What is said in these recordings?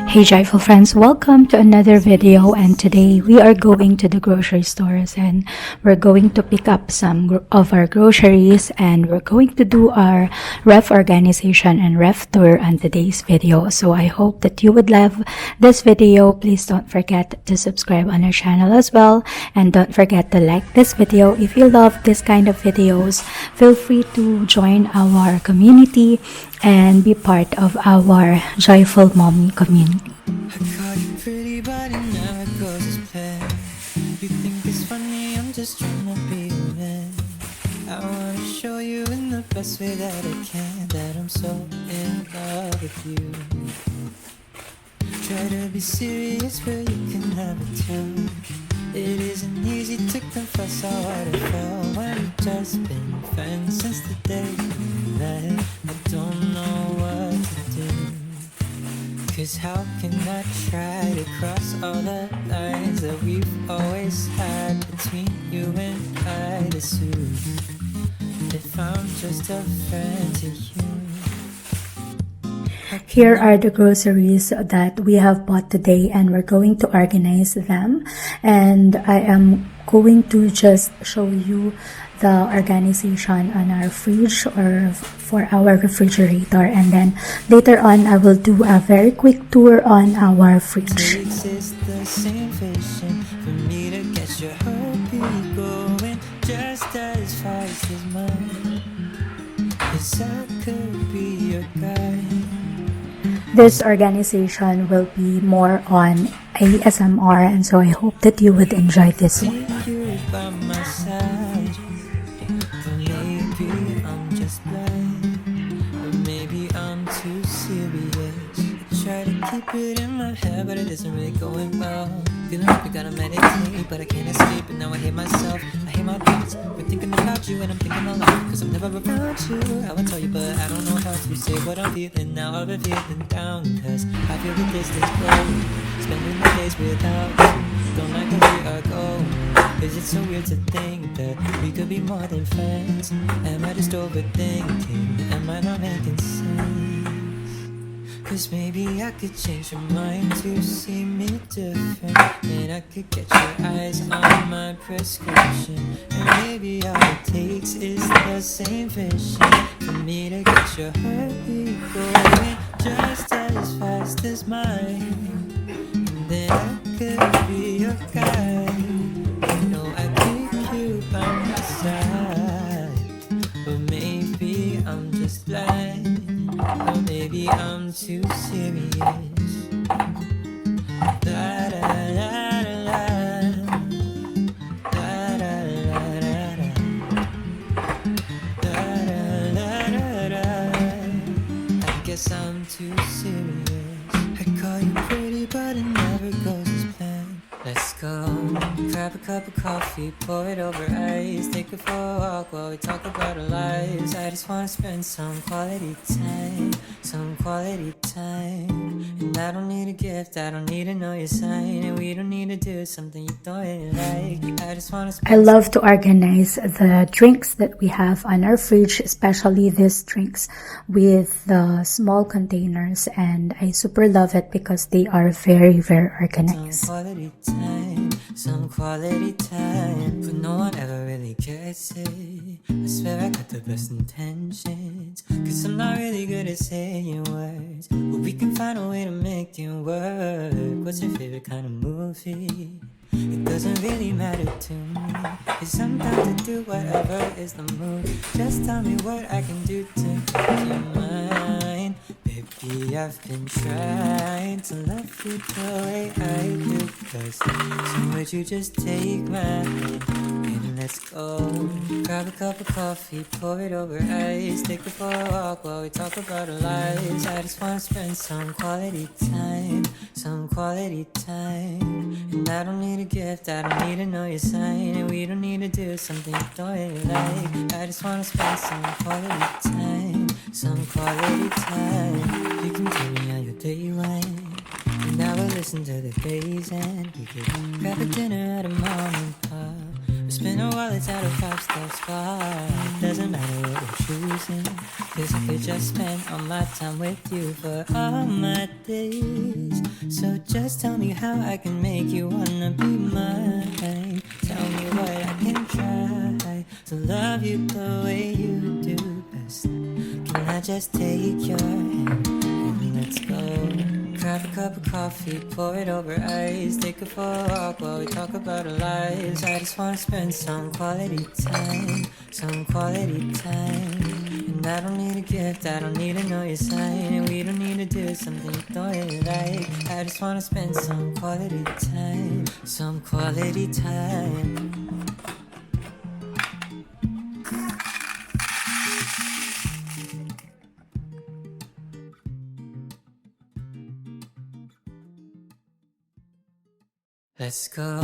Hey joyful friends, welcome to another video, and today we are going to the grocery stores and we're going to pick up some of our groceries, and we're going to do our ref organization and ref tour on today's video. So I hope that you would love this video. Please don't forget to subscribe on our channel as well, and don't forget to like this video. If you love this kind of videos, feel free to join our community and be part of our joyful mommy community. I call you pretty, but it never goes as planned. You think it's funny, I'm just trying to be a man. I wanna show you in the best way that I can that I'm so in love with you. Try to be serious, but you can never tell. It isn't easy to confess how hard I felt when we've just been friends since the day we met. I don't know what to do, 'cause how can I try to cross all the lines that we've always had between you and I to soothe, if I'm just a friend to you? Here are the groceries that we have bought today, and we're going to organize them, and I am going to just show you the organization on our fridge or for our refrigerator, and then later on I will do a very quick tour on our fridge. Takes is the same vision for me to get your heartbeat going just as fast as mine, 'cause I could be your guide. This organization will be more on ASMR, and so I hope that you would enjoy this one. Take you by my side, but maybe I'm just blind, or maybe I'm too serious. I try to keep it in my head, but it isn't really going well. Feeling like I gotta meditate, but I can't escape, and now I hate myself, I hate my thoughts. Been thinking about you and I'm thinking a lot, 'cause I'm never around you. I would tell you, but I don't know how to say what I'm feeling now. I've been feeling down, 'cause I feel the distance grow, spending the days without you. Don't like the way I go. Is it so weird to think that we could be more than friends? Am I just overthinking? Am I not making sense? 'Cause maybe I could change your mind to see me different, and I could get your eyes on my prescription, and maybe all it takes is the same vision for me to get your heartbeat going just as fast as mine, and then I could be your guide. You know I keep you by my side, but maybe I'm just blind, or maybe I'm too serious. La da la da la, la da la da da, la da la da da. I guess I'm too serious. I call you pretty, but it never goes as planned. Let's go, grab a cup of coffee, pour it over ice, take it for a walk while we talk about our lives. I just wanna spend some quality time, some quality time. And I don't need a gift, I don't need to know your sign, and we don't need to do something you don't really like. I just wanna spend I love to organize the drinks that we have on our fridge, especially these drinks with the small containers, and I super love it because they are very, very organized. Some quality time, but no one ever really gets it. I swear I got the best intentions, 'cause I'm not really good at saying words, but we can find a way to make it work. What's your favorite kind of movie? It doesn't really matter to me, 'cause I'm down to do whatever is the mood. Just tell me what I can do to make you mine. Baby, I've been trying to love you the way I do, 'cause so would you just take my hand and let's go. Grab a cup of coffee, pour it over ice, take it for a walk while we talk about our lives. I just wanna spend some quality time, some quality time. And I don't need a gift, I don't need to know your sign, and we don't need to do something you don't really like. I just wanna spend some quality time, some quality time. You can tell me how your day went, and I will listen to the days, and we could grab a dinner at a mom and pop, or Spin a wallet at a 5-star spot. Doesn't matter what we're choosing, 'cause I could just spend all my time with you for all my days. So just tell me how I can make you wanna be mine. Tell me what I can try to love you the way you do best. Can I just take your hand and let's go? Grab a cup of coffee, pour it over ice. Take it for a walk while we talk about our lives. I just wanna spend some quality time, some quality time. And I don't need a gift, I don't need to know your sign. And we don't need to do something you don't really like. I just wanna spend some quality time, some quality time. Let's go.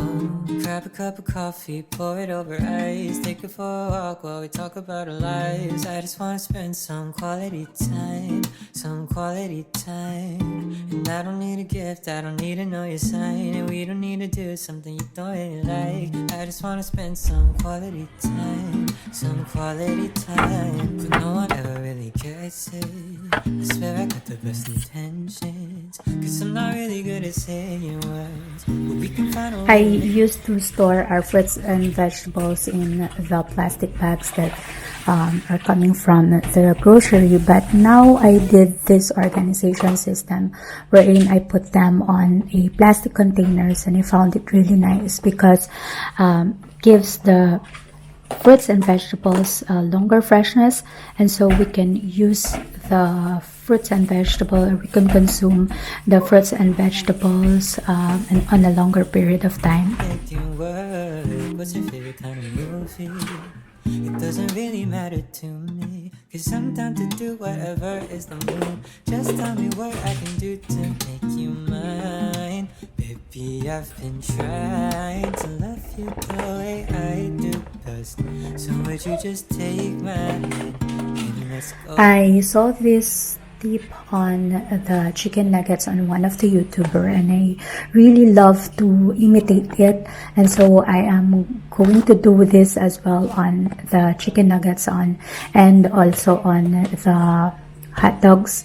Grab a cup of coffee, pour it over ice. Take it for a walk while we talk about our lives. I just wanna spend some quality time, some quality time. And I don't need a gift, I don't need to know your sign. And we don't need to do something you don't really like. I just wanna spend some quality time, some quality time. But no one ever really gets it. I swear I got the best intentions, 'cause I'm not really good at saying words, but we can find a way. I used to store our fruits and vegetables in the plastic bags that are coming from the grocery, but now I did this organization system wherein I put them on a plastic containers, and I found it really nice because gives the fruits and vegetables longer freshness, and so we can use the fruits and vegetables, we can consume the fruits and vegetables and on a longer period of time. What's your favorite kind of movie? It doesn't really matter to me, 'cause I'm down to do whatever is the mood. Just tell me what I can do to make you mine. Baby, I've been trying to love you the way I do best. So would you just take my hand and let's go? I saw this tip on the chicken nuggets on one of the YouTuber, and I really love to imitate it, and so I am going to do this as well on the chicken nuggets and also on the hot dogs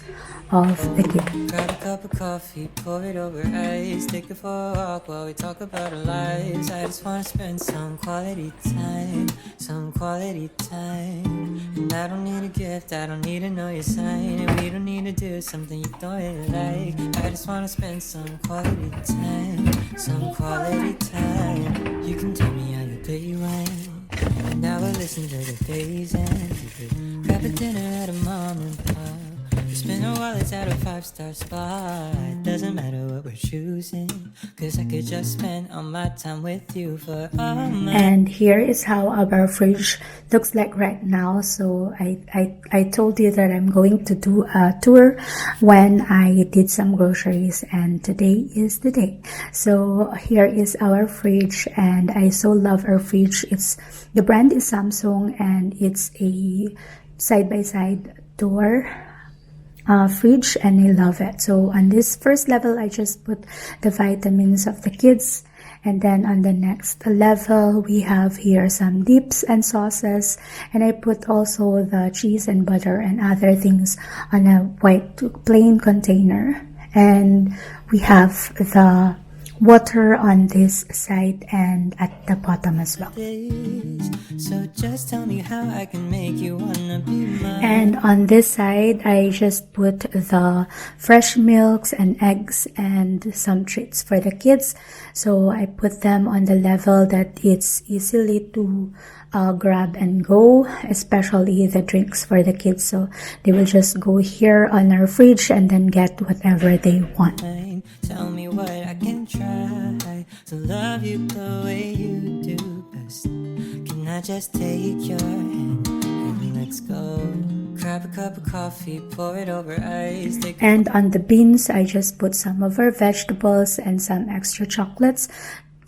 of the kid. Grab a cup of coffee, pour it over ice. Take it for a walk while we talk about our lives. I just wanna spend some quality time, some quality time. And I don't need a gift, I don't need to know your sign. And we don't need to do something you don't really like. I just wanna spend some quality time, some quality time. You can tell me how your day went, and I will listen to the days end. You could grab a dinner at a mom and pop. Spin a wallet at a 5-star spot. Doesn't matter what we're choosing, 'cause I could just spend all my time with you for all my. And here is how our fridge looks like right now. So I told you that I'm going to do a tour when I did some groceries, and today is the day. So here is our fridge, and I so love our fridge. The brand is Samsung, and it's a side-by-side door fridge, and I love it. So on this first level, I just put the vitamins of the kids, and then on the next level we have here some dips and sauces, and I put also the cheese and butter and other things on a white plain container, and we have the water on this side and at the bottom as well. So just tell me how I can make you wanna be mine. And on this side, I just put the fresh milks and eggs and some treats for the kids. So I put them on the level that it's easily to grab and go, especially the drinks for the kids. So they will just go here on our fridge and then get whatever they want. Tell me what I can try to love you the way you do best. Can I just take your hand and let's go? Grab a cup of coffee, pour it over ice. And on the beans, I just put some of our vegetables and some extra chocolates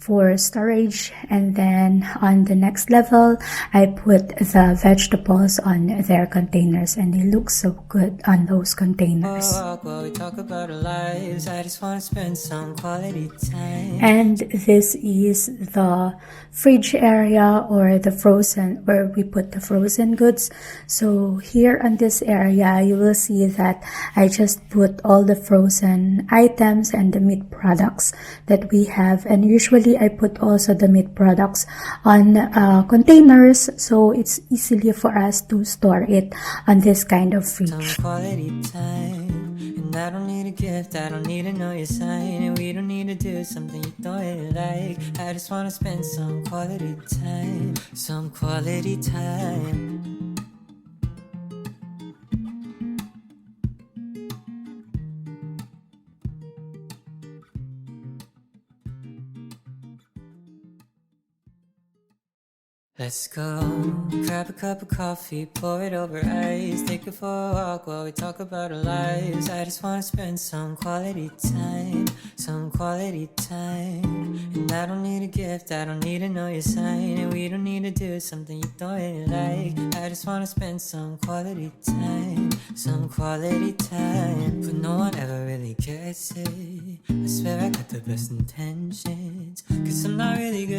for storage, and then on the next level I put the vegetables on their containers, and they look so good on those containers. Walk while we talk about our lives. I just wanna spend some quality time. And this is the fridge area, or the frozen, where we put the frozen goods. So here on this area, you will see that I just put all the frozen items and the meat products that we have. And usually I put also the meat products on containers, so it's easily for us to store it on this kind of fridge. Some quality time. And I don't need a gift, I don't need to know your sign. And we don't need to do something you don't really like. I just wanna spend some quality time. Some quality time. Let's go, grab a cup of coffee, pour it over ice. Take it for a walk while we talk about our lives. I just wanna spend some quality time, some quality time. And I don't need a gift, I don't need to know your sign. And we don't need to do something you don't really like. I just wanna spend some quality time, some quality time. But no one ever really gets it. I swear I got the best intentions, 'cause I'm not really good